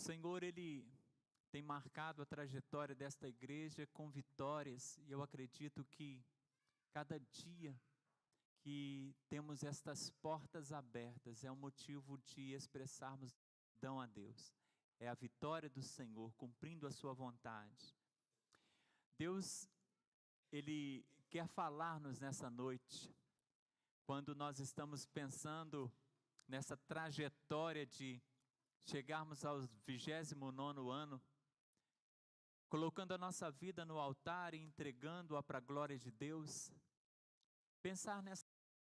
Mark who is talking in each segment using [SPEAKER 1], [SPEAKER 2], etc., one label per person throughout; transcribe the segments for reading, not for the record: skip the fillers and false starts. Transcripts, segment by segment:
[SPEAKER 1] O Senhor, Ele tem marcado a trajetória desta igreja com vitórias, e eu acredito que cada dia que temos estas portas abertas é um motivo de expressarmos gratidão a Deus. É a vitória do Senhor, cumprindo a sua vontade. Deus, Ele quer falar-nos nessa noite, quando nós estamos pensando nessa trajetória de chegarmos ao 29º ano, colocando a nossa vida no altar e entregando-a para a glória de Deus. Pensar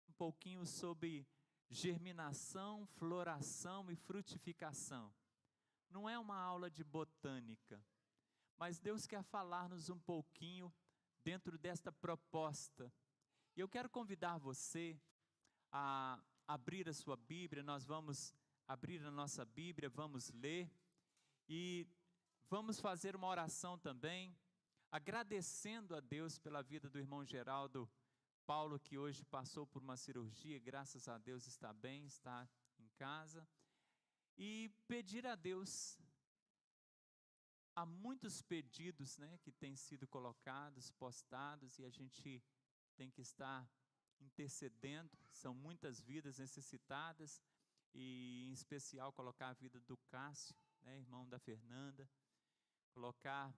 [SPEAKER 1] um pouquinho sobre germinação, floração e frutificação. Não é uma aula de botânica, mas Deus quer falar-nos um pouquinho dentro desta proposta. E eu quero convidar você a abrir a sua Bíblia. Nós vamos abrir a nossa Bíblia, vamos ler e vamos fazer uma oração também, agradecendo a Deus pela vida do irmão Geraldo Paulo, que hoje passou por uma cirurgia, graças a Deus está bem, está em casa, e pedir a Deus. Há muitos pedidos, que têm sido colocados, postados, e a gente tem que estar intercedendo. São muitas vidas necessitadas, e em especial colocar a vida do Cássio, irmão da Fernanda, colocar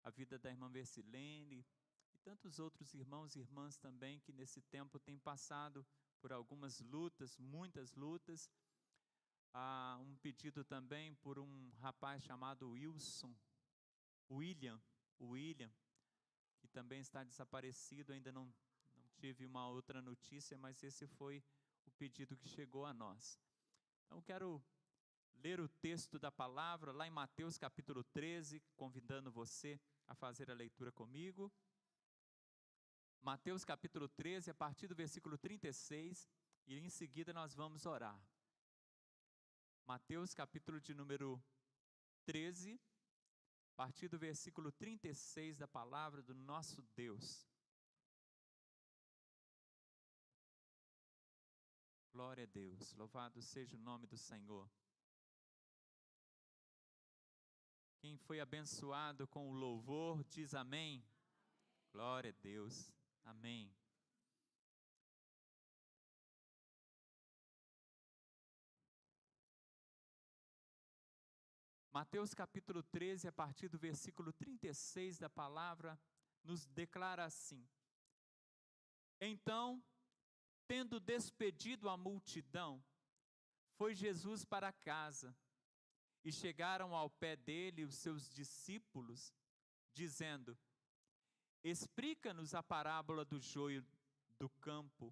[SPEAKER 1] a vida da irmã Versilene, e tantos outros irmãos e irmãs também que nesse tempo têm passado por algumas lutas, muitas lutas. Há um pedido também por um rapaz chamado William, que também está desaparecido, ainda não tive uma outra notícia, mas esse foi o pedido que chegou a nós. Então quero ler o texto da palavra lá em Mateus capítulo 13, convidando você a fazer a leitura comigo. Mateus capítulo 13, a partir do versículo 36, e em seguida nós vamos orar. Mateus capítulo de número 13, a partir do versículo 36 da palavra do nosso Deus. Glória a Deus, louvado seja o nome do Senhor. Quem foi abençoado com o louvor, diz amém. Glória a Deus, amém. Mateus capítulo 13, a partir do versículo 36 da palavra, nos declara assim: Então, tendo despedido a multidão, foi Jesus para casa, e chegaram ao pé dele os seus discípulos, dizendo: Explica-nos a parábola do joio do campo.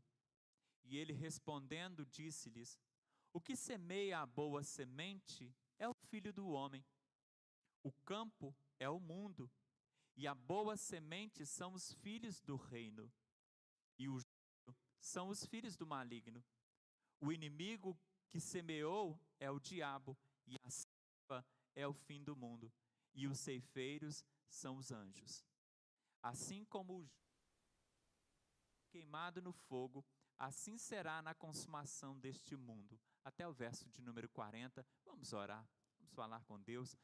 [SPEAKER 1] E ele respondendo disse-lhes: O que semeia a boa semente é o Filho do homem. O campo é o mundo, e a boa semente são os filhos do reino, e o joio são os filhos do maligno. O inimigo que semeou é o diabo, e a ceifa é o fim do mundo, e os ceifeiros são os anjos. Assim como o queimado no fogo, assim será na consumação deste mundo. Até o verso de número 40, vamos orar, vamos falar com Deus.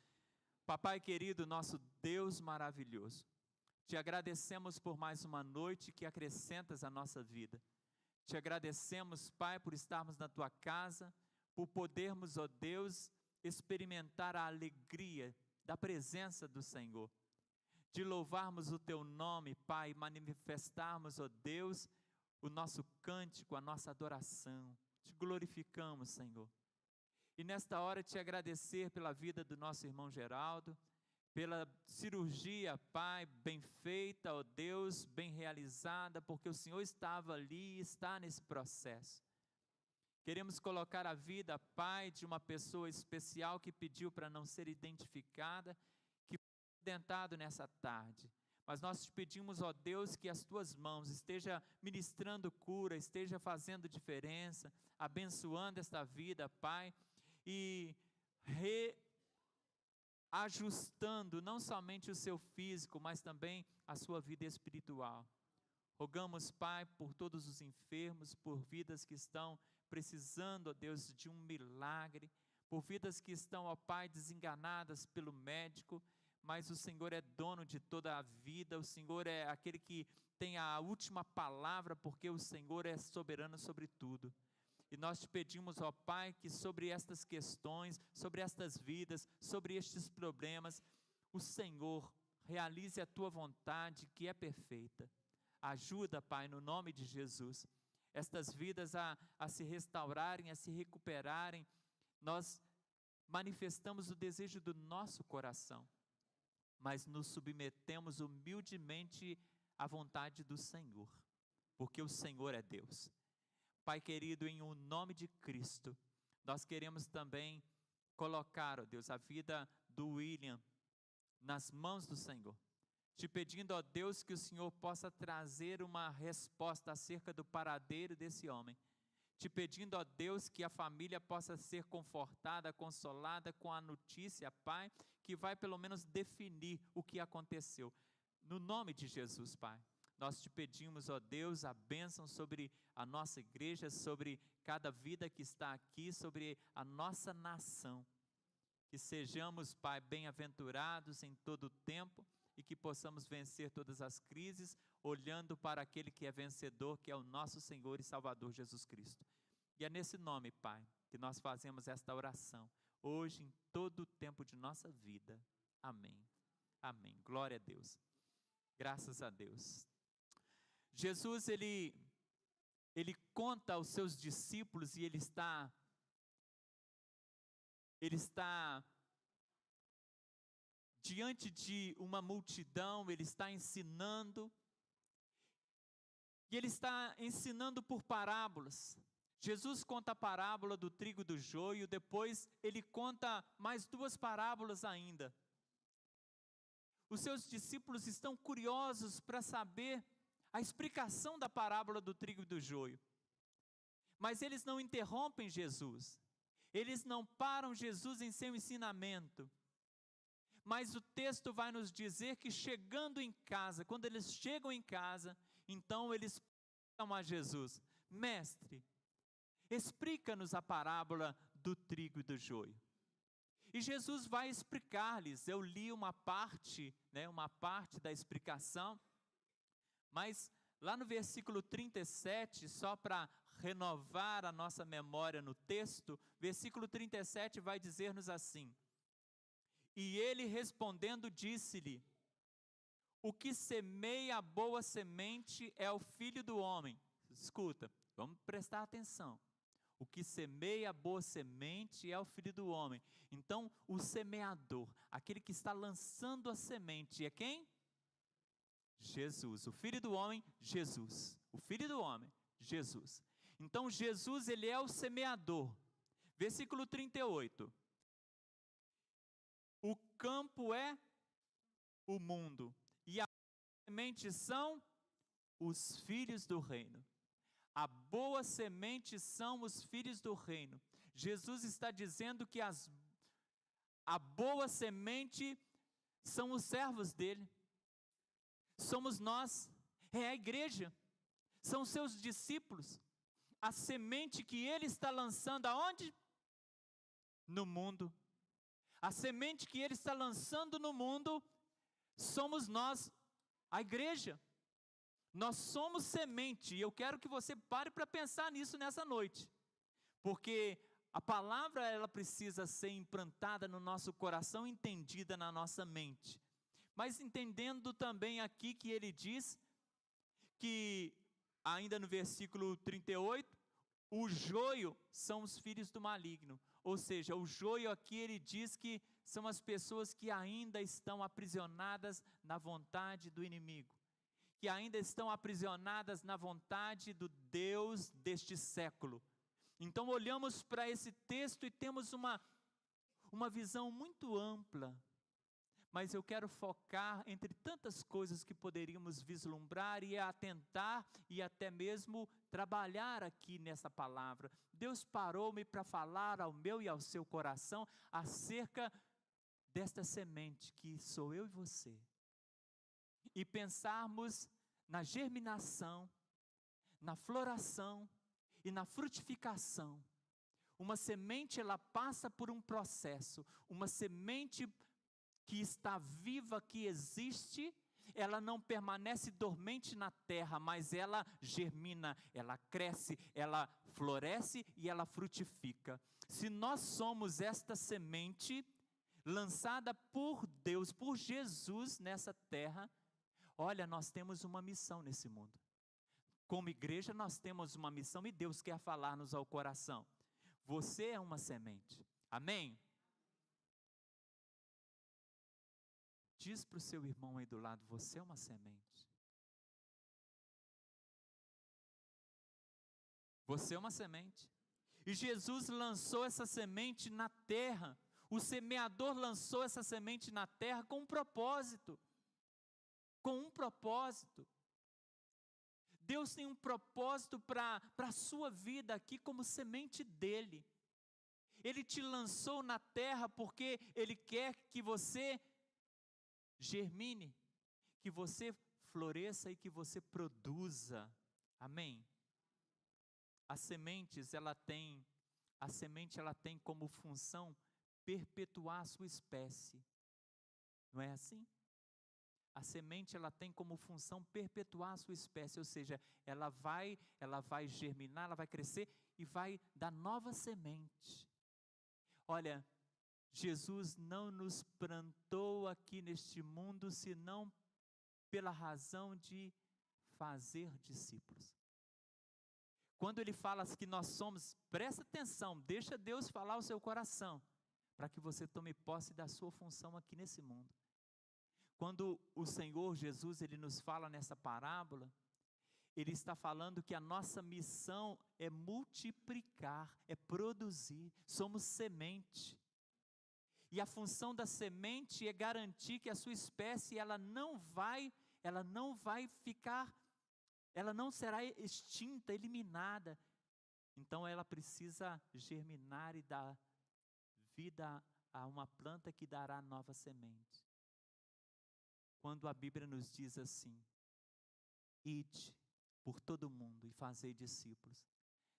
[SPEAKER 1] Papai querido, nosso Deus maravilhoso, te agradecemos por mais uma noite que acrescentas à nossa vida. Te agradecemos, Pai, por estarmos na tua casa, por podermos, ó Deus, experimentar a alegria da presença do Senhor, de louvarmos o teu nome, Pai, manifestarmos, ó Deus, o nosso cântico, a nossa adoração. Te glorificamos, Senhor. E nesta hora te agradecer pela vida do nosso irmão Geraldo, pela cirurgia, Pai, bem feita, ó Deus, bem realizada, porque o Senhor estava ali e está nesse processo. Queremos colocar a vida, Pai, de uma pessoa especial que pediu para não ser identificada, que foi acidentado nessa tarde. Mas nós te pedimos, ó Deus, que as tuas mãos estejam ministrando cura, esteja fazendo diferença, abençoando esta vida, Pai, e reajustando não somente o seu físico, mas também a sua vida espiritual. Rogamos, Pai, por todos os enfermos, por vidas que estão precisando, ó Deus, de um milagre, por vidas que estão, ó Pai, desenganadas pelo médico, mas o Senhor é dono de toda a vida, o Senhor é aquele que tem a última palavra, porque o Senhor é soberano sobre tudo. E nós te pedimos, ó Pai, que sobre estas questões, sobre estas vidas, sobre estes problemas, o Senhor realize a tua vontade, que é perfeita. Ajuda, Pai, no nome de Jesus, estas vidas a se restaurarem, a se recuperarem. Nós manifestamos o desejo do nosso coração, mas nos submetemos humildemente à vontade do Senhor, porque o Senhor é Deus. Pai querido, em o nome de Cristo, nós queremos também colocar, ó Deus, a vida do William nas mãos do Senhor, te pedindo, ó Deus, que o Senhor possa trazer uma resposta acerca do paradeiro desse homem, te pedindo, ó Deus, que a família possa ser confortada, consolada com a notícia, Pai, que vai pelo menos definir o que aconteceu. No nome de Jesus, Pai, nós te pedimos, ó Deus, a bênção sobre a nossa igreja, sobre cada vida que está aqui, sobre a nossa nação. Que sejamos, Pai, bem-aventurados em todo o tempo e que possamos vencer todas as crises, olhando para aquele que é vencedor, que é o nosso Senhor e Salvador Jesus Cristo. E é nesse nome, Pai, que nós fazemos esta oração, hoje, em todo o tempo de nossa vida. Amém. Amém. Glória a Deus. Graças a Deus. Jesus, ele conta aos seus discípulos e ele está diante de uma multidão, ele está ensinando, e ele está ensinando por parábolas. Jesus conta a parábola do trigo e do joio, depois ele conta mais 2 parábolas ainda. Os seus discípulos estão curiosos para saber a explicação da parábola do trigo e do joio, mas eles não interrompem Jesus, eles não param Jesus em seu ensinamento, mas o texto vai nos dizer que chegando em casa, quando eles chegam em casa, então eles perguntam a Jesus: Mestre, explica-nos a parábola do trigo e do joio. E Jesus vai explicar-lhes. Eu li uma parte da explicação, mas lá no versículo 37, só para renovar a nossa memória no texto, versículo 37 vai dizer-nos assim: E ele respondendo disse-lhe: O que semeia a boa semente é o Filho do homem. Escuta, vamos prestar atenção. O que semeia a boa semente é o Filho do homem. Então, o semeador, aquele que está lançando a semente, é quem? Jesus. O Filho do homem, Jesus. O Filho do homem, Jesus. Então, Jesus, ele é o semeador. Versículo 38. O campo é o mundo, e a semente são os filhos do reino. A boa semente são os filhos do reino. Jesus está dizendo que a boa semente são os servos dele. Somos nós, é a igreja, são seus discípulos. A semente que ele está lançando aonde? No mundo. A semente que ele está lançando no mundo, somos nós, a igreja. Nós somos semente, e eu quero que você pare para pensar nisso nessa noite, porque a palavra ela precisa ser implantada no nosso coração, entendida na nossa mente, mas entendendo também aqui que ele diz que, ainda no versículo 38, o joio são os filhos do maligno, ou seja, o joio aqui ele diz que são as pessoas que ainda estão aprisionadas na vontade do inimigo, que ainda estão aprisionadas na vontade do Deus deste século. Então olhamos para esse texto e temos uma visão muito ampla, mas eu quero focar entre tantas coisas que poderíamos vislumbrar e atentar e até mesmo trabalhar aqui nessa palavra. Deus parou-me para falar ao meu e ao seu coração acerca desta semente que sou eu e você. E pensarmos na germinação, na floração e na frutificação. Uma semente, ela passa por um processo. Uma semente que está viva, que existe, ela não permanece dormente na terra, mas ela germina, ela cresce, ela floresce e ela frutifica. Se nós somos esta semente lançada por Deus, por Jesus nessa terra, olha, nós temos uma missão nesse mundo. Como igreja nós temos uma missão e Deus quer falar-nos ao coração. Você é uma semente, amém? Diz para o seu irmão aí do lado, você é uma semente. Você é uma semente. E Jesus lançou essa semente na terra. O semeador lançou essa semente na terra com um propósito. Com um propósito. Deus tem um propósito para a sua vida aqui como semente dele. Ele te lançou na terra porque Ele quer que você germine, que você floresça e que você produza. Amém? A semente ela tem como função perpetuar a sua espécie. Não é assim? A semente ela tem como função perpetuar a sua espécie, ou seja, ela vai germinar, ela vai crescer e vai dar nova semente. Olha, Jesus não nos plantou aqui neste mundo senão pela razão de fazer discípulos. Quando ele fala que nós somos, presta atenção, deixa Deus falar o seu coração, para que você tome posse da sua função aqui nesse mundo. Quando o Senhor Jesus, ele nos fala nessa parábola, ele está falando que a nossa missão é multiplicar, é produzir, somos semente. E a função da semente é garantir que a sua espécie, ela não será extinta, eliminada. Então ela precisa germinar e dar vida a uma planta que dará nova semente. Quando a Bíblia nos diz assim, ide por todo mundo e fazei discípulos,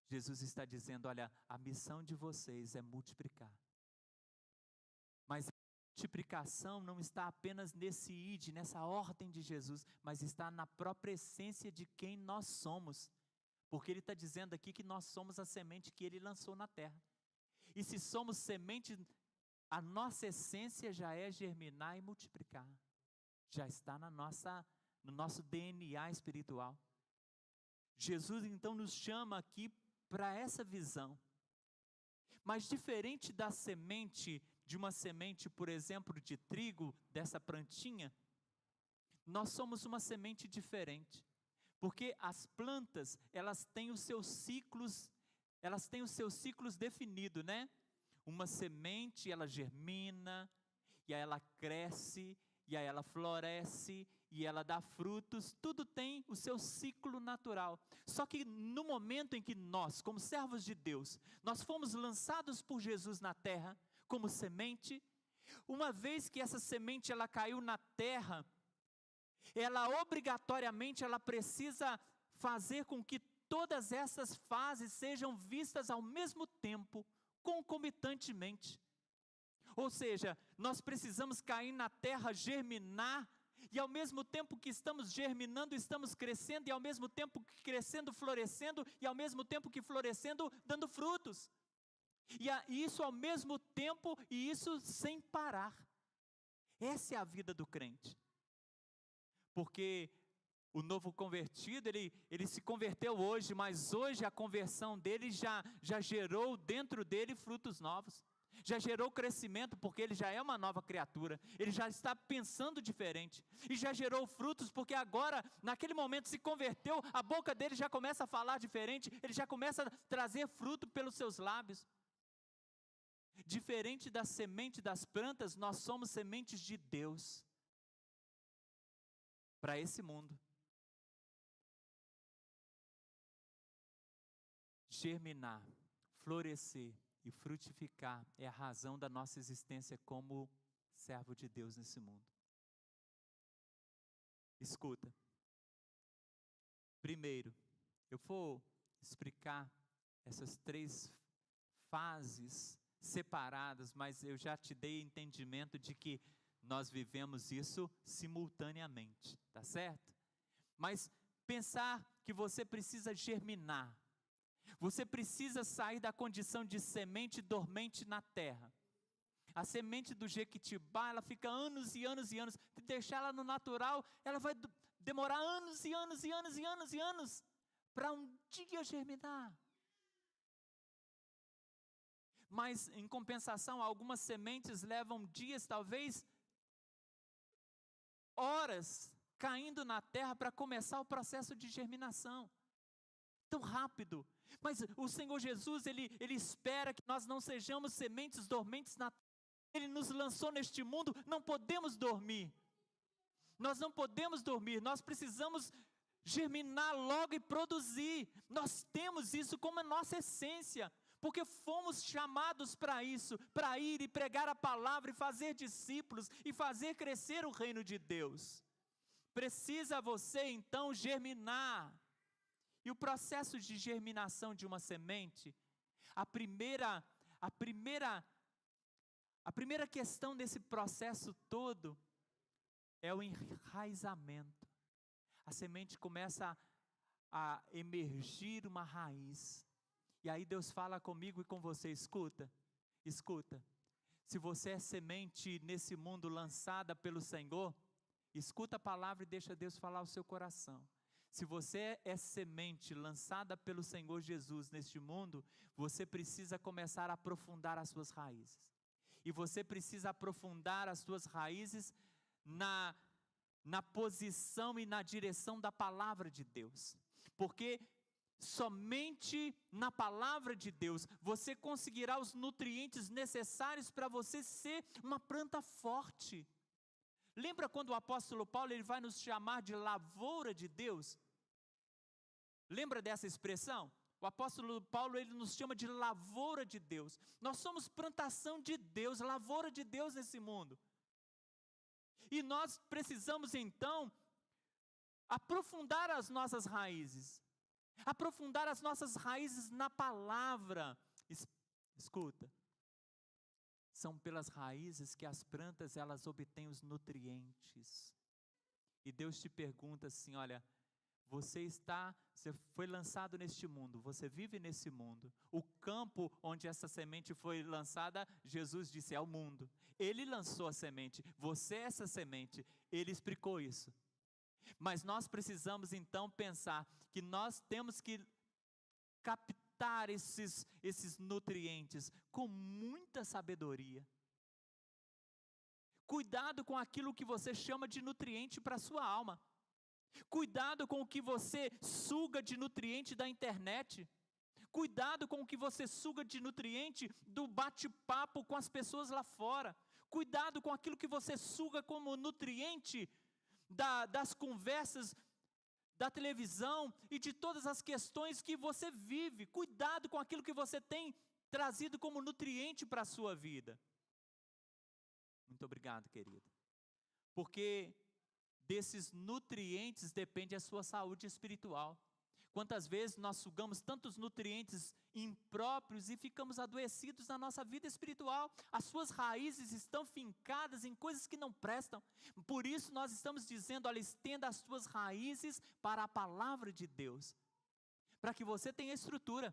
[SPEAKER 1] Jesus está dizendo, olha, a missão de vocês é multiplicar. Mas a multiplicação não está apenas nesse ide, nessa ordem de Jesus, mas está na própria essência de quem nós somos. Porque Ele está dizendo aqui que nós somos a semente que Ele lançou na terra. E se somos semente, a nossa essência já é germinar e multiplicar. Já está no nosso DNA espiritual. Jesus então nos chama aqui para essa visão. Mas diferente da semente, de uma semente, por exemplo, de trigo, dessa plantinha, nós somos uma semente diferente. Porque as plantas, elas têm os seus ciclos definidos, né? Uma semente, ela germina, e aí ela cresce, e aí ela floresce, e ela dá frutos, tudo tem o seu ciclo natural. Só que no momento em que nós, como servos de Deus, nós fomos lançados por Jesus na terra, como semente, uma vez que essa semente ela caiu na terra, ela obrigatoriamente ela precisa fazer com que todas essas fases sejam vistas ao mesmo tempo, concomitantemente. Ou seja, nós precisamos cair na terra, germinar, e ao mesmo tempo que estamos germinando, estamos crescendo, e ao mesmo tempo que crescendo, florescendo, e ao mesmo tempo que florescendo, dando frutos. E isso ao mesmo tempo, e isso sem parar. Essa é a vida do crente. Porque o novo convertido, ele se converteu hoje, mas hoje a conversão dele já gerou dentro dele frutos novos. Já gerou crescimento, porque ele já é uma nova criatura, ele já está pensando diferente, e já gerou frutos, porque agora, naquele momento se converteu, a boca dele já começa a falar diferente, ele já começa a trazer fruto pelos seus lábios. Diferente da semente das plantas, nós somos sementes de Deus, para esse mundo. Germinar, florescer e frutificar é a razão da nossa existência como servo de Deus nesse mundo. Escuta. Primeiro, eu vou explicar essas 3 fases separadas, mas eu já te dei entendimento de que nós vivemos isso simultaneamente, tá certo? Mas pensar que você precisa germinar, você precisa sair da condição de semente dormente na terra. A semente do jequitibá, ela fica anos e anos e anos. Se deixar ela no natural, ela vai demorar anos e anos e anos e anos e anos para um dia germinar. Mas, em compensação, algumas sementes levam dias, talvez horas, caindo na terra para começar o processo de germinação. Tão rápido. Mas o Senhor Jesus, Ele espera que nós não sejamos sementes dormentes na terra. Ele nos lançou neste mundo, não podemos dormir. Nós não podemos dormir, nós precisamos germinar logo e produzir. Nós temos isso como a nossa essência, porque fomos chamados para isso, para ir e pregar a palavra e fazer discípulos e fazer crescer o reino de Deus. Precisa você então germinar. E o processo de germinação de uma semente, a primeira questão desse processo todo é o enraizamento. A semente começa a emergir uma raiz. E aí Deus fala comigo e com você, escuta. Se você é semente nesse mundo lançada pelo Senhor, escuta a palavra e deixa Deus falar ao seu coração. Se você é semente lançada pelo Senhor Jesus neste mundo, você precisa começar a aprofundar as suas raízes. E você precisa aprofundar as suas raízes na posição e na direção da palavra de Deus. Porque somente na palavra de Deus você conseguirá os nutrientes necessários para você ser uma planta forte. Lembra quando o apóstolo Paulo ele vai nos chamar de lavoura de Deus? Lembra dessa expressão? O apóstolo Paulo ele nos chama de lavoura de Deus. Nós somos plantação de Deus, lavoura de Deus nesse mundo. E nós precisamos então aprofundar as nossas raízes. Aprofundar as nossas raízes na palavra. Escuta. São pelas raízes que as plantas elas obtêm os nutrientes. E Deus te pergunta assim, olha, você foi lançado neste mundo, você vive nesse mundo. O campo onde essa semente foi lançada, Jesus disse, é o mundo. Ele lançou a semente, você é essa semente, Ele explicou isso. Mas nós precisamos então pensar que nós temos que captar esses nutrientes com muita sabedoria. Cuidado com aquilo que você chama de nutriente para a sua alma. Cuidado com o que você suga de nutriente da internet. Cuidado com o que você suga de nutriente do bate-papo com as pessoas lá fora. Cuidado com aquilo que você suga como nutriente das conversas da televisão e de todas as questões que você vive. Cuidado com aquilo que você tem trazido como nutriente para a sua vida. Muito obrigado, querido. Porque desses nutrientes depende a sua saúde espiritual. Quantas vezes nós sugamos tantos nutrientes impróprios e ficamos adoecidos na nossa vida espiritual? As suas raízes estão fincadas em coisas que não prestam. Por isso nós estamos dizendo, olha, estenda as suas raízes para a palavra de Deus, para que você tenha estrutura.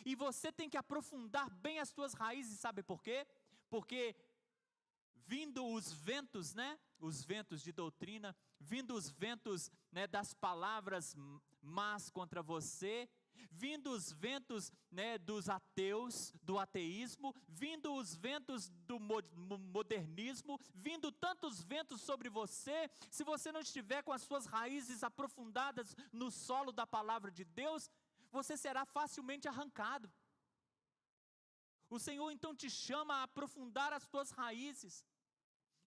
[SPEAKER 1] E você tem que aprofundar bem as suas raízes, sabe por quê? Porque vindo os ventos, os ventos de doutrina, vindo os ventos, das palavras más contra você, vindo os ventos, dos ateus, do ateísmo, vindo os ventos do modernismo, vindo tantos ventos sobre você, se você não estiver com as suas raízes aprofundadas no solo da palavra de Deus, você será facilmente arrancado. O Senhor então te chama a aprofundar as tuas raízes.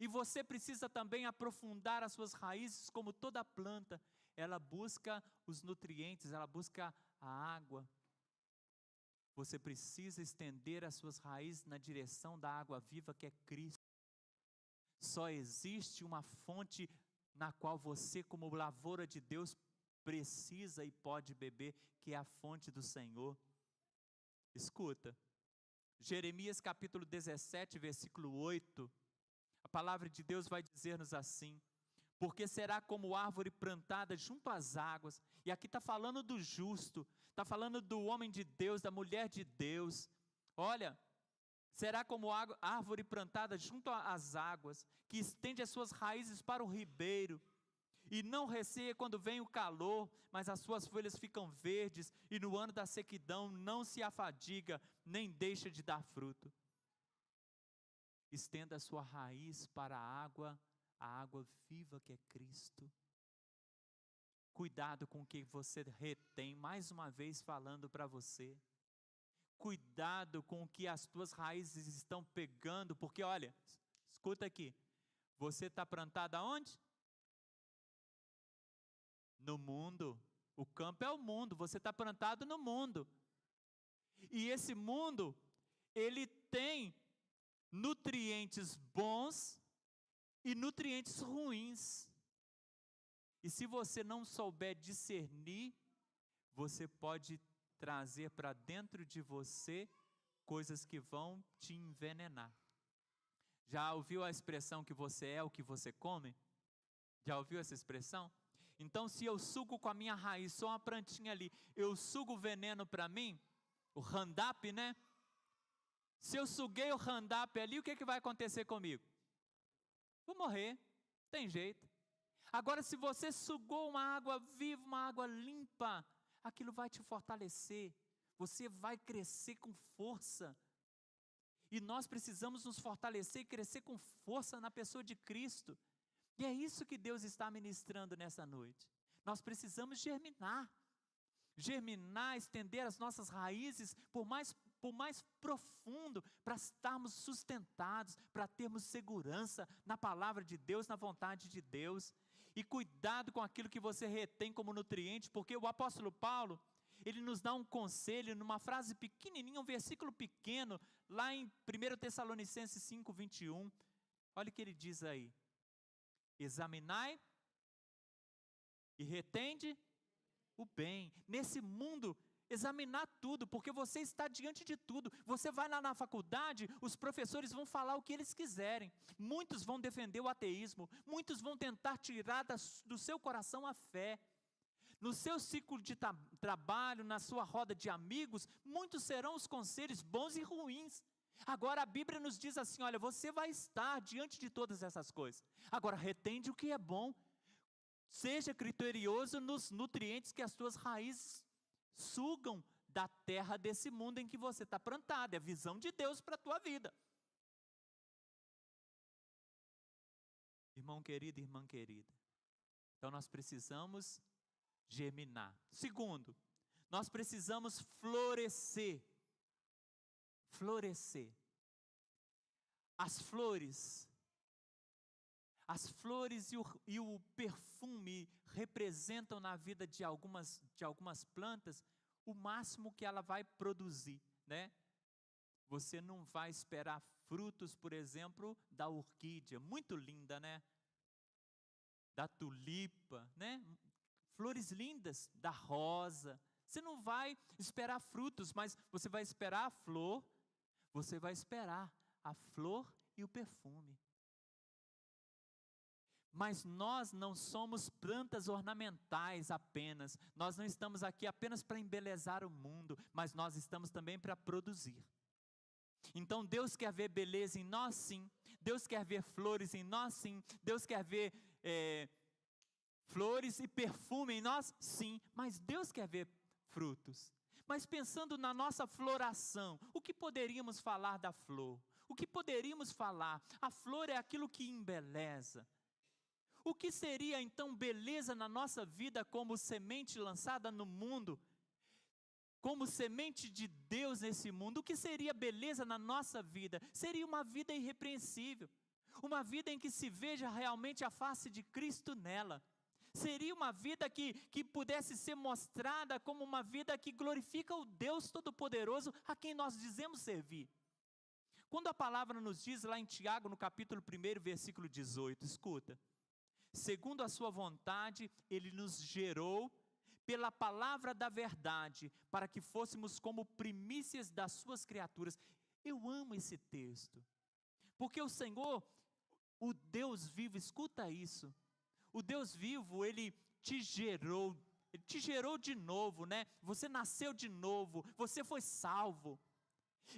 [SPEAKER 1] E você precisa também aprofundar as suas raízes, como toda planta. Ela busca os nutrientes, ela busca a água. Você precisa estender as suas raízes na direção da água viva que é Cristo. Só existe uma fonte na qual você, como lavoura de Deus, precisa e pode beber, que é a fonte do Senhor. Escuta, Jeremias capítulo 17, versículo 8, a palavra de Deus vai dizer-nos assim: porque será como árvore plantada junto às águas. E aqui está falando do justo, está falando do homem de Deus, da mulher de Deus. Olha, será como árvore plantada junto às águas, que estende as suas raízes para o ribeiro, e não receia quando vem o calor, mas as suas folhas ficam verdes, e no ano da sequidão não se afadiga, nem deixa de dar fruto. Estenda a sua raiz para a água viva que é Cristo. Cuidado com o que você retém, mais uma vez falando para você. Cuidado com o que as tuas raízes estão pegando, porque olha, escuta aqui, você está plantado aonde? No mundo. O campo é o mundo, você está plantado no mundo. E esse mundo, ele tem nutrientes bons e nutrientes ruins. E se você não souber discernir, você pode trazer para dentro de você coisas que vão te envenenar. Já ouviu a expressão que você é o que você come? Já ouviu essa expressão? Então, se eu sugo com a minha raiz, só uma plantinha ali, eu sugo o veneno para mim, o Roundup, né? Se eu suguei o Roundup ali, o que vai acontecer comigo? Vou morrer, tem jeito. Agora, se você sugou uma água viva, uma água limpa, aquilo vai te fortalecer, você vai crescer com força. E nós precisamos nos fortalecer e crescer com força na pessoa de Cristo. E é isso que Deus está ministrando nessa noite. Nós precisamos germinar, estender as nossas raízes por mais profundo, para estarmos sustentados, para termos segurança na palavra de Deus, na vontade de Deus. E cuidado com aquilo que você retém como nutriente, porque o apóstolo Paulo, ele nos dá um conselho numa frase pequenininha, um versículo pequeno, lá em 1 Tessalonicenses 5, 21. Olha o que ele diz aí: examinai e retende o bem. Nesse mundo, examinar tudo, porque você está diante de tudo. Você vai lá na faculdade, os professores vão falar o que eles quiserem. Muitos vão defender o ateísmo, muitos vão tentar tirar do seu coração a fé. No seu ciclo de trabalho, na sua roda de amigos, muitos serão os conselhos bons e ruins. Agora a Bíblia nos diz assim: olha, você vai estar diante de todas essas coisas. Agora retende o que é bom. Seja criterioso nos nutrientes que as tuas raízes sugam da terra desse mundo em que você está plantado. É a visão de Deus para a tua vida. Irmão querido, irmã querida, então nós precisamos germinar. Segundo, nós precisamos florescer. Florescer. As flores e o perfume representam na vida de algumas plantas o máximo que ela vai produzir, né? Você não vai esperar frutos, por exemplo, da orquídea, muito linda, né? Da tulipa, né? Flores lindas, da rosa. Você não vai esperar frutos, mas você vai esperar a flor, você vai esperar a flor e o perfume. Mas nós não somos plantas ornamentais apenas, nós não estamos aqui apenas para embelezar o mundo, mas nós estamos também para produzir. Então Deus quer ver beleza em nós, sim. Deus quer ver flores em nós, sim. Deus quer ver flores e perfume em nós, sim. Mas Deus quer ver frutos. Mas pensando na nossa floração, o que poderíamos falar da flor? O que poderíamos falar? A flor é aquilo que embeleza. O que seria então beleza na nossa vida como semente lançada no mundo? Como semente de Deus nesse mundo? O que seria beleza na nossa vida? Seria uma vida irrepreensível. Uma vida em que se veja realmente a face de Cristo nela. Seria uma vida que pudesse ser mostrada como uma vida que glorifica o Deus Todo-Poderoso a quem nós dizemos servir. Quando a palavra nos diz lá em Tiago, no capítulo 1, versículo 18, escuta. Segundo a sua vontade, Ele nos gerou pela palavra da verdade, para que fôssemos como primícias das suas criaturas. Eu amo esse texto, porque o Senhor, o Deus vivo, escuta isso, o Deus vivo, Ele te gerou de novo, né? Você nasceu de novo, você foi salvo.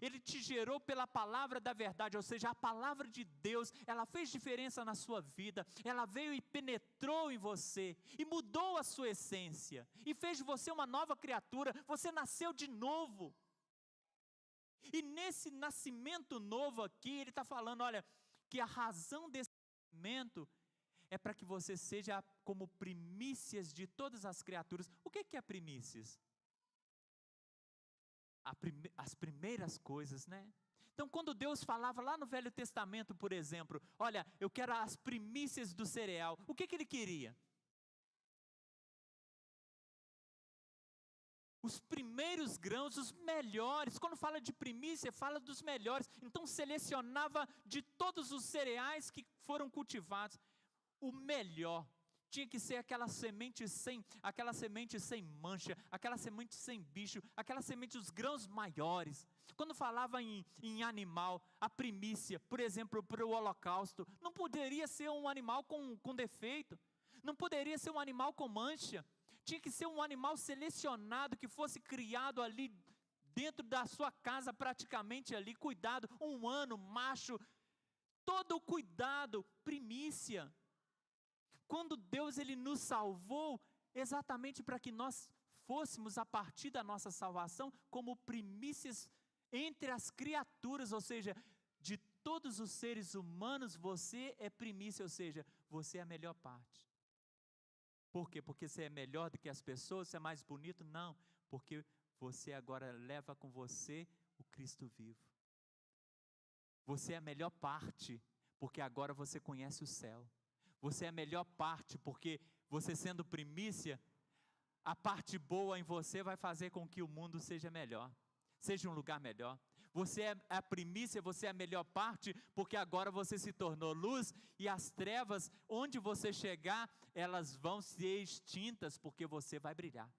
[SPEAKER 1] Ele te gerou pela palavra da verdade, ou seja, a palavra de Deus, ela fez diferença na sua vida, ela veio e penetrou em você, e mudou a sua essência, e fez de você uma nova criatura, você nasceu de novo. E nesse nascimento novo aqui, ele está falando, olha, que a razão desse nascimento é para que você seja como primícias de todas as criaturas. O que é primícias? As primeiras coisas, né? Então, quando Deus falava lá no Velho Testamento, por exemplo, olha, eu quero as primícias do cereal, o que Ele queria? Os primeiros grãos, os melhores. Quando fala de primícia, fala dos melhores. Então, selecionava de todos os cereais que foram cultivados, o melhor. Tinha que ser aquela semente sem mancha, aquela semente sem bicho, aquela semente dos grãos maiores. Quando falava em animal, a primícia, por exemplo, para o holocausto, não poderia ser um animal com defeito, não poderia ser um animal com mancha, tinha que ser um animal selecionado, que fosse criado ali dentro da sua casa, praticamente ali, cuidado, 1 ano, macho, todo o cuidado, primícia. Quando Deus Ele nos salvou, exatamente para que nós fôssemos, a partir da nossa salvação, como primícias entre as criaturas, ou seja, de todos os seres humanos, você é primícia, ou seja, você é a melhor parte. Por quê? Porque você é melhor do que as pessoas, você é mais bonito? Não, porque você agora leva com você o Cristo vivo. Você é a melhor parte, porque agora você conhece o céu. Você é a melhor parte, porque você sendo primícia, a parte boa em você vai fazer com que o mundo seja melhor, seja um lugar melhor. Você é a primícia, você é a melhor parte, porque agora você se tornou luz, e as trevas, onde você chegar, elas vão ser extintas, porque você vai brilhar.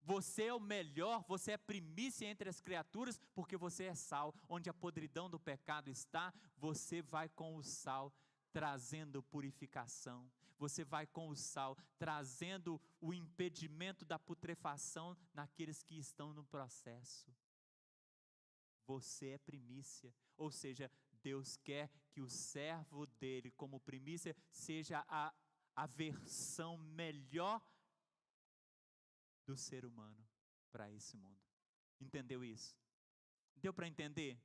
[SPEAKER 1] Você é o melhor, você é primícia entre as criaturas, porque você é sal. Onde a podridão do pecado está, você vai com o sal, trazendo purificação. Você vai com o sal, trazendo o impedimento da putrefação naqueles que estão no processo. Você é primícia, ou seja, Deus quer que o servo dele, como primícia, seja a versão melhor do ser humano para esse mundo. Entendeu isso? Deu para entender?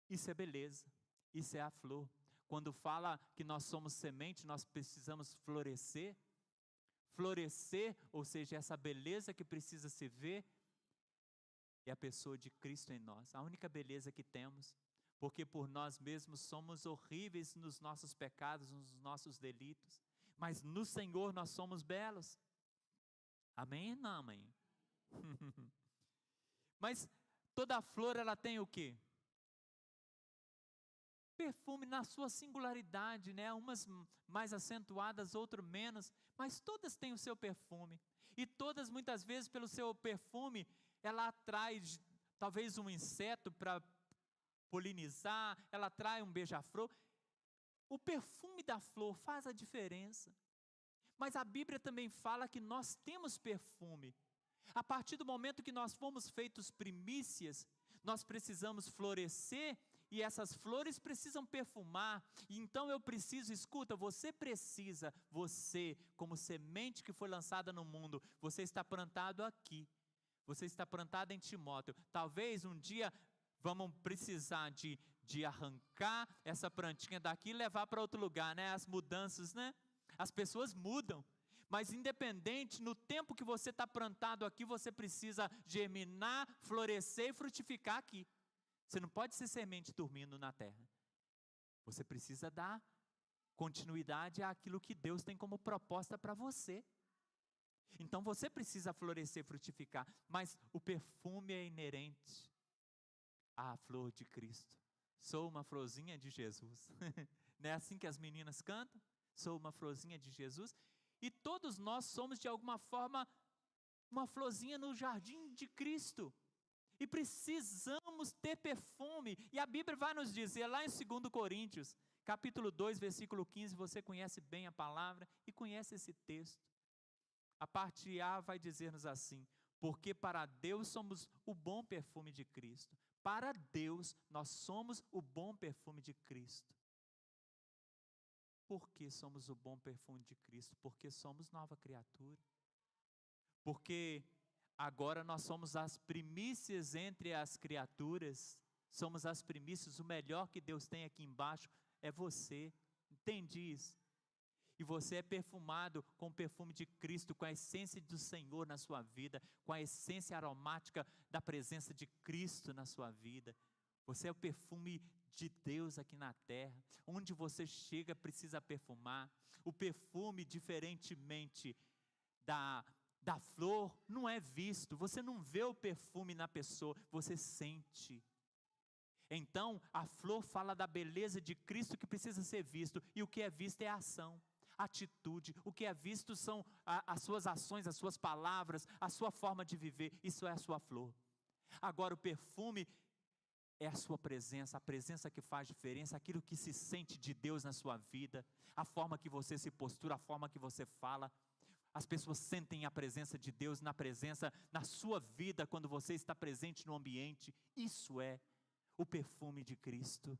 [SPEAKER 1] Isso é beleza, isso é a flor. Quando fala que nós somos semente, nós precisamos florescer. Florescer, ou seja, essa beleza que precisa se ver, é a pessoa de Cristo em nós. A única beleza que temos, porque por nós mesmos somos horríveis nos nossos pecados, nos nossos delitos. Mas no Senhor nós somos belos. Amém? Não, amém? Mas toda flor ela tem o quê? Perfume na sua singularidade, né? Umas mais acentuadas, outras menos, mas todas têm o seu perfume. E todas, muitas vezes, pelo seu perfume, ela atrai talvez um inseto para polinizar, ela atrai um beija-flor. O perfume da flor faz a diferença. Mas a Bíblia também fala que nós temos perfume. A partir do momento que nós fomos feitos primícias, nós precisamos florescer, e essas flores precisam perfumar. E então eu preciso, escuta, você como semente que foi lançada no mundo, você está plantado aqui, você está plantado em Timóteo. Talvez um dia vamos precisar de arrancar essa plantinha daqui e levar para outro lugar, né? As mudanças, né? As pessoas mudam, mas independente, no tempo que você está plantado aqui, você precisa germinar, florescer e frutificar aqui. Você não pode ser semente dormindo na terra. Você precisa dar continuidade àquilo que Deus tem como proposta para você. Então você precisa florescer, frutificar, mas o perfume é inerente à flor de Cristo. Sou uma florzinha de Jesus. Não é assim que as meninas cantam? Sou uma florzinha de Jesus. E todos nós somos de alguma forma uma florzinha no jardim de Cristo. E precisamos ter perfume. E a Bíblia vai nos dizer lá em 2 Coríntios, capítulo 2, versículo 15, você conhece bem a palavra e conhece esse texto. A parte A vai dizer-nos assim: porque para Deus somos o bom perfume de Cristo. Para Deus nós somos o bom perfume de Cristo. Por que somos o bom perfume de Cristo? Porque somos nova criatura. Porque agora nós somos as primícias entre as criaturas. Somos as primícias, o melhor que Deus tem aqui embaixo é você. Entende isso? E você é perfumado com o perfume de Cristo, com a essência do Senhor na sua vida, com a essência aromática da presença de Cristo na sua vida. Você é o perfume de Deus aqui na terra. Onde você chega precisa perfumar. O perfume, diferentemente da flor, não é visto. Você não vê o perfume na pessoa, você sente. Então, a flor fala da beleza de Cristo que precisa ser visto. E o que é visto é a ação, a atitude. O que é visto são as suas ações, as suas palavras, a sua forma de viver. Isso é a sua flor. Agora, o perfume é a sua presença, a presença que faz diferença, aquilo que se sente de Deus na sua vida, a forma que você se postura, a forma que você fala. As pessoas sentem a presença de Deus na sua vida, quando você está presente no ambiente. Isso é o perfume de Cristo.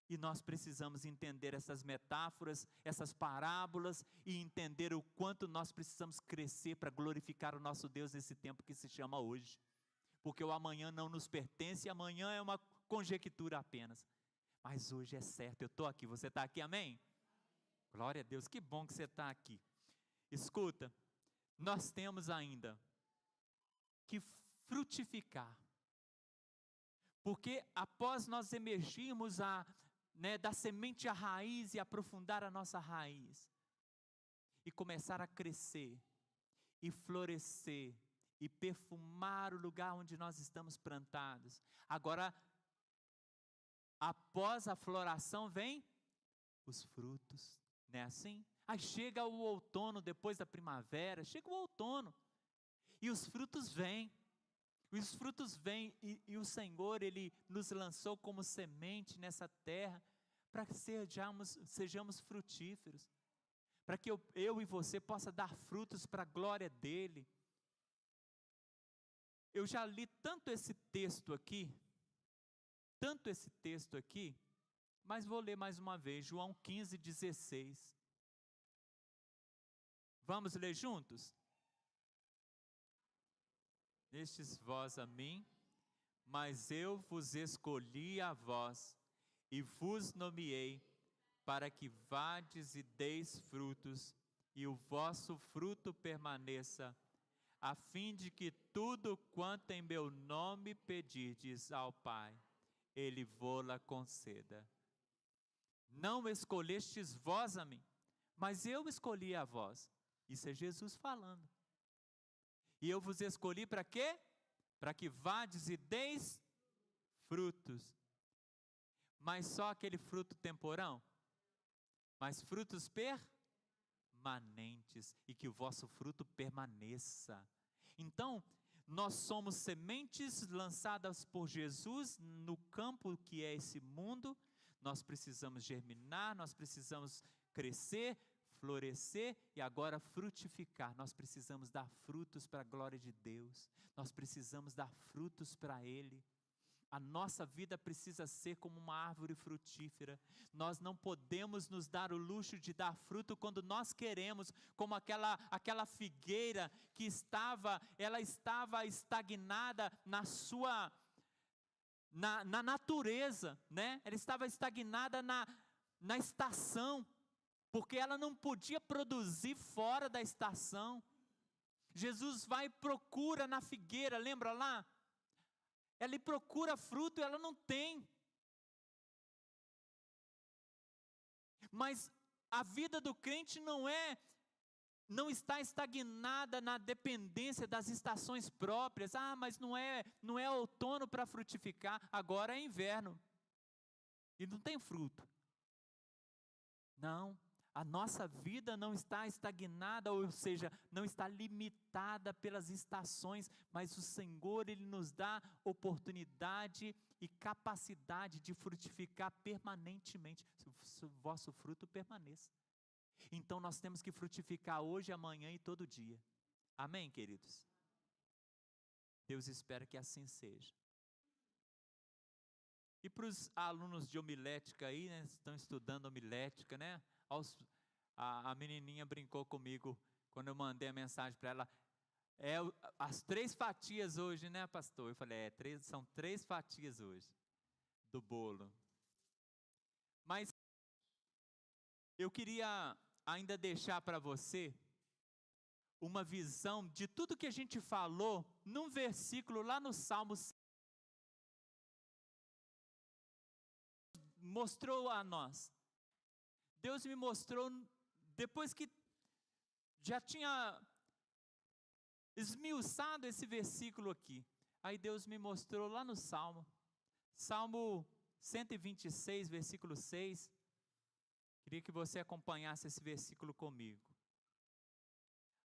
[SPEAKER 1] E nós precisamos entender essas metáforas, essas parábolas, e entender o quanto nós precisamos crescer para glorificar o nosso Deus nesse tempo que se chama hoje. Porque o amanhã não nos pertence, amanhã é uma conjectura apenas. Mas hoje é certo, eu estou aqui, você está aqui, amém? Glória a Deus, que bom que você está aqui. Escuta, nós temos ainda que frutificar. Porque após nós emergirmos da semente à raiz e aprofundar a nossa raiz, e começar a crescer, e florescer, e perfumar o lugar onde nós estamos plantados. Agora, após a floração vem os frutos, não é assim? Aí chega o outono, depois da primavera, chega o outono, e os frutos vêm. Os frutos vêm e o Senhor, Ele nos lançou como semente nessa terra, para que sejamos frutíferos, para que eu e você possa dar frutos para a glória dEle. Eu já li tanto esse texto aqui, mas vou ler mais uma vez, João 15:16. Vamos ler juntos? Destes vós a mim, mas eu vos escolhi a vós, e vos nomeei, para que vades e deis frutos, e o vosso fruto permaneça, a fim de que tudo quanto em meu nome pedirdes ao Pai, Ele vô-la conceda. Não escolhestes vós a mim, mas eu escolhi a vós. Isso é Jesus falando. E eu vos escolhi para quê? Para que vades e deis frutos. Mas só aquele fruto temporão? Mas frutos permanentes. E que o vosso fruto permaneça. Então, nós somos sementes lançadas por Jesus no campo que é esse mundo. Nós precisamos germinar, nós precisamos crescer, florescer e agora frutificar. Nós precisamos dar frutos para a glória de Deus. Nós precisamos dar frutos para Ele. A nossa vida precisa ser como uma árvore frutífera. Nós não podemos nos dar o luxo de dar fruto quando nós queremos, como aquela figueira que estava estagnada na natureza, né? Ela estava estagnada na estação, porque ela não podia produzir fora da estação. Jesus vai e procura na figueira, lembra lá? Ela procura fruto e ela não tem. Mas a vida do crente não está estagnada na dependência das estações próprias. Mas não é outono para frutificar, agora é inverno. E não tem fruto. Não, A nossa vida não está estagnada, ou seja, não está limitada pelas estações, mas o Senhor, Ele nos dá oportunidade e capacidade de frutificar permanentemente, se o vosso fruto permaneça. Então nós temos que frutificar hoje, amanhã e todo dia. Amém, queridos? Deus espera que assim seja. E para os alunos de homilética aí, né, estão estudando homilética, né? A menininha brincou comigo quando eu mandei a mensagem para ela. As 3 fatias hoje, né, pastor? Eu falei, são 3 fatias hoje do bolo. Mas eu queria ainda deixar para você uma visão de tudo que a gente falou num versículo lá no Salmo. Mostrou a nós. Deus me mostrou, depois que já tinha esmiuçado esse versículo aqui, aí Deus me mostrou lá no Salmo 126, versículo 6, queria que você acompanhasse esse versículo comigo.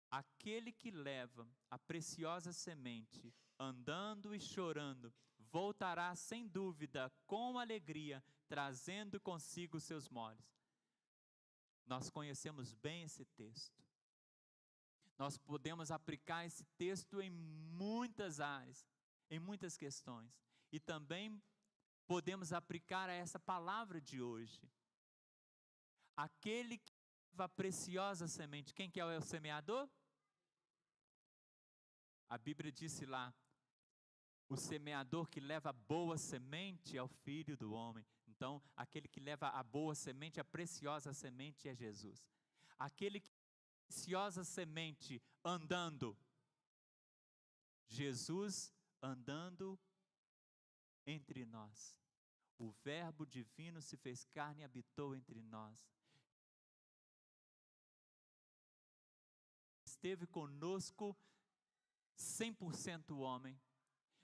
[SPEAKER 1] Aquele que leva a preciosa semente, andando e chorando, voltará sem dúvida com alegria, trazendo consigo seus molhos. Nós conhecemos bem esse texto. Nós podemos aplicar esse texto em muitas áreas, em muitas questões. E também podemos aplicar a essa palavra de hoje. Aquele que leva a preciosa semente, quem que é o semeador? A Bíblia disse lá, o semeador que leva a boa semente é o Filho do homem. Então, aquele que leva a boa semente, a preciosa semente é Jesus. Aquele que leva a preciosa semente andando, Jesus andando entre nós. O Verbo divino se fez carne e habitou entre nós. Esteve conosco 100% homem,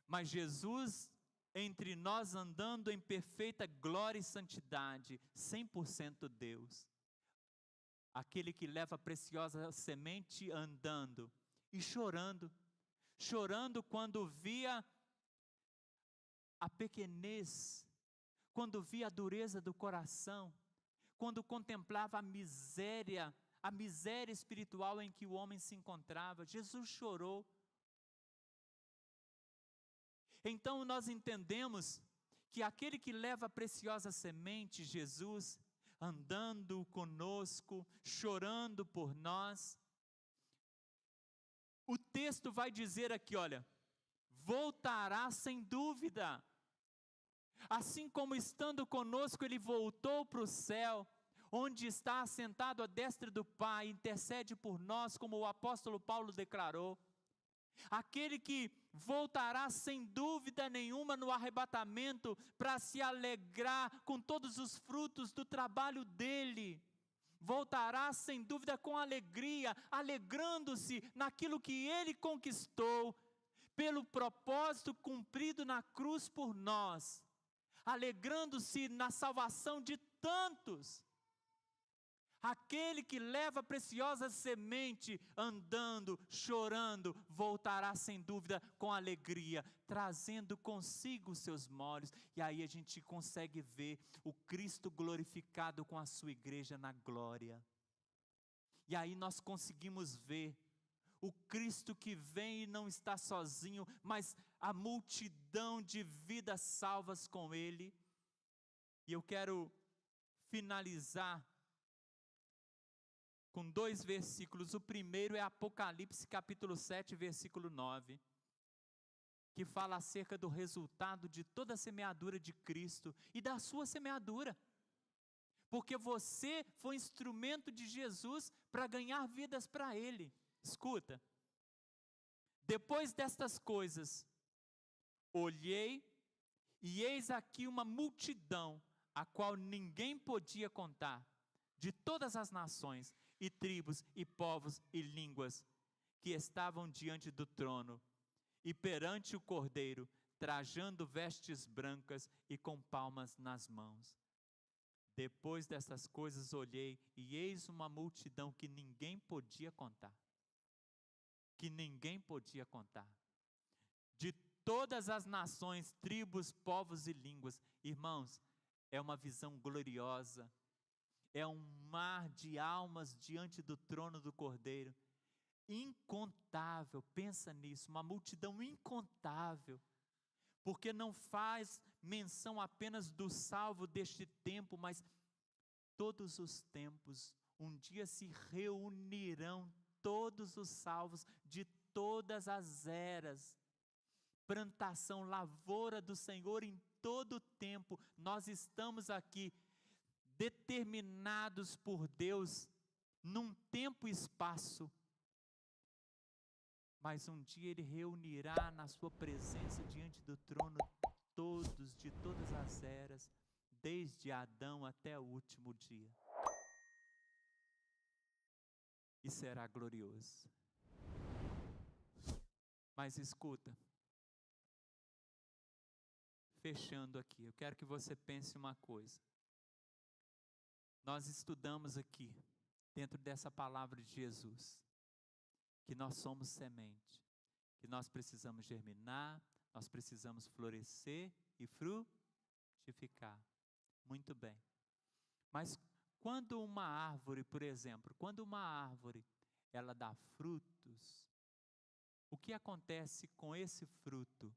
[SPEAKER 1] mas Jesus entre nós andando em perfeita glória e santidade, 100% Deus. Aquele que leva a preciosa semente andando e chorando quando via a pequenez, quando via a dureza do coração, quando contemplava a miséria espiritual em que o homem se encontrava. Jesus chorou. Então nós entendemos que aquele que leva a preciosa semente, Jesus, andando conosco, chorando por nós, o texto vai dizer aqui, olha, voltará sem dúvida. Assim como estando conosco, ele voltou para o céu, onde está assentado à destra do Pai, intercede por nós, como o apóstolo Paulo declarou. Aquele que voltará sem dúvida nenhuma no arrebatamento para se alegrar com todos os frutos do trabalho dele. Voltará sem dúvida com alegria, alegrando-se naquilo que ele conquistou, pelo propósito cumprido na cruz por nós, alegrando-se na salvação de tantos. Aquele que leva a preciosa semente, andando, chorando, voltará sem dúvida com alegria, trazendo consigo os seus molhos. E aí a gente consegue ver o Cristo glorificado com a sua igreja na glória. E aí nós conseguimos ver o Cristo que vem e não está sozinho, mas a multidão de vidas salvas com Ele. E eu quero finalizar com 2 versículos. O primeiro é Apocalipse capítulo 7, versículo 9, que fala acerca do resultado de toda a semeadura de Cristo e da sua semeadura. Porque você foi instrumento de Jesus para ganhar vidas para Ele. Escuta, depois destas coisas, olhei e eis aqui uma multidão, a qual ninguém podia contar, de todas as nações, e tribos, e povos, e línguas, que estavam diante do trono, e perante o Cordeiro, trajando vestes brancas e com palmas nas mãos. Depois dessas coisas olhei, e eis uma multidão que ninguém podia contar. Que ninguém podia contar. De todas as nações, tribos, povos e línguas. Irmãos, é uma visão gloriosa. É um mar de almas diante do trono do Cordeiro. Incontável, pensa nisso, uma multidão incontável. Porque não faz menção apenas do salvo deste tempo, mas todos os tempos, um dia se reunirão todos os salvos de todas as eras. Plantação, lavoura do Senhor em todo o tempo. Nós estamos aqui determinados por Deus num tempo e espaço. Mas um dia Ele reunirá na sua presença diante do trono todos, de todas as eras, desde Adão até o último dia. E será glorioso. Mas escuta, fechando aqui, eu quero que você pense uma coisa. Nós estudamos aqui, dentro dessa palavra de Jesus, que nós somos semente, que nós precisamos germinar, nós precisamos florescer e frutificar. Muito bem. Mas quando uma árvore, por exemplo, quando uma árvore, ela dá frutos, o que acontece com esse fruto?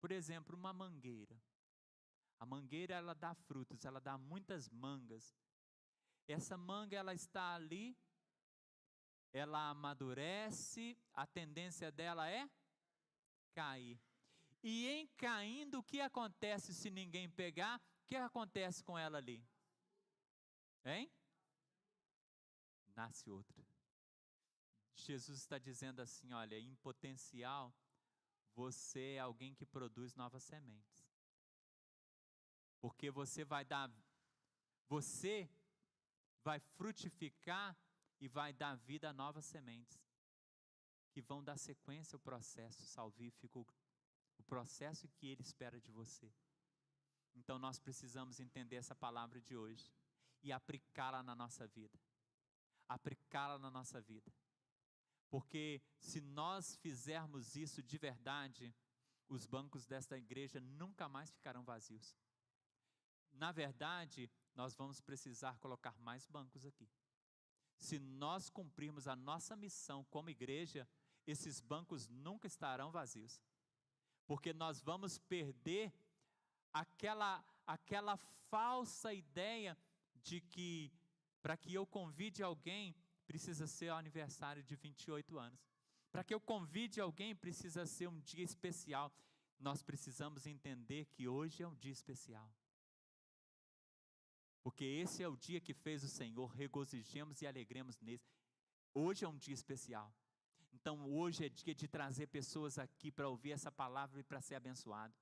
[SPEAKER 1] Por exemplo, uma mangueira. A mangueira, ela dá frutos, ela dá muitas mangas. Essa manga, ela está ali, ela amadurece, a tendência dela é cair. E em caindo, o que acontece se ninguém pegar? O que acontece com ela ali? Hein? Nasce outra. Jesus está dizendo assim, olha, em potencial, você é alguém que produz novas sementes. Porque você vai frutificar e vai dar vida a novas sementes, que vão dar sequência ao processo salvífico, o processo que Ele espera de você. Então nós precisamos entender essa palavra de hoje e aplicá-la na nossa vida. Aplicá-la na nossa vida. Porque se nós fizermos isso de verdade, os bancos desta igreja nunca mais ficarão vazios. Na verdade, nós vamos precisar colocar mais bancos aqui. Se nós cumprirmos a nossa missão como igreja, esses bancos nunca estarão vazios. Porque nós vamos perder aquela falsa ideia de que para que eu convide alguém, precisa ser o aniversário de 28 anos. Para que eu convide alguém, precisa ser um dia especial. Nós precisamos entender que hoje é um dia especial. Porque esse é o dia que fez o Senhor, regozijemos e alegremos nele. Hoje é um dia especial. Então hoje é dia de trazer pessoas aqui para ouvir essa palavra e para ser abençoado.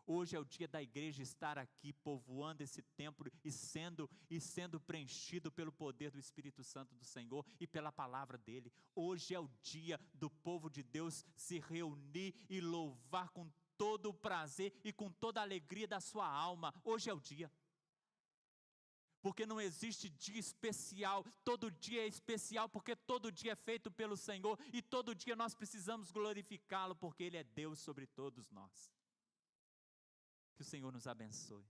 [SPEAKER 1] Hoje é o dia da igreja estar aqui, povoando esse templo e sendo preenchido pelo poder do Espírito Santo do Senhor e pela palavra dele. Hoje é o dia do povo de Deus se reunir e louvar com todo o prazer e com toda a alegria da sua alma. Hoje é o dia. Porque não existe dia especial, todo dia é especial, porque todo dia é feito pelo Senhor e todo dia nós precisamos glorificá-lo, porque Ele é Deus sobre todos nós. Que o Senhor nos abençoe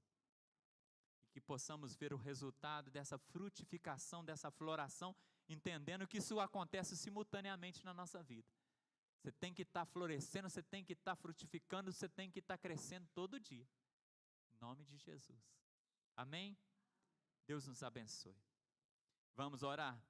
[SPEAKER 1] e que possamos ver o resultado dessa frutificação, dessa floração, entendendo que isso acontece simultaneamente na nossa vida. Você tem que estar florescendo, você tem que estar frutificando, você tem que estar crescendo todo dia. Em nome de Jesus. Amém? Deus nos abençoe. Vamos orar?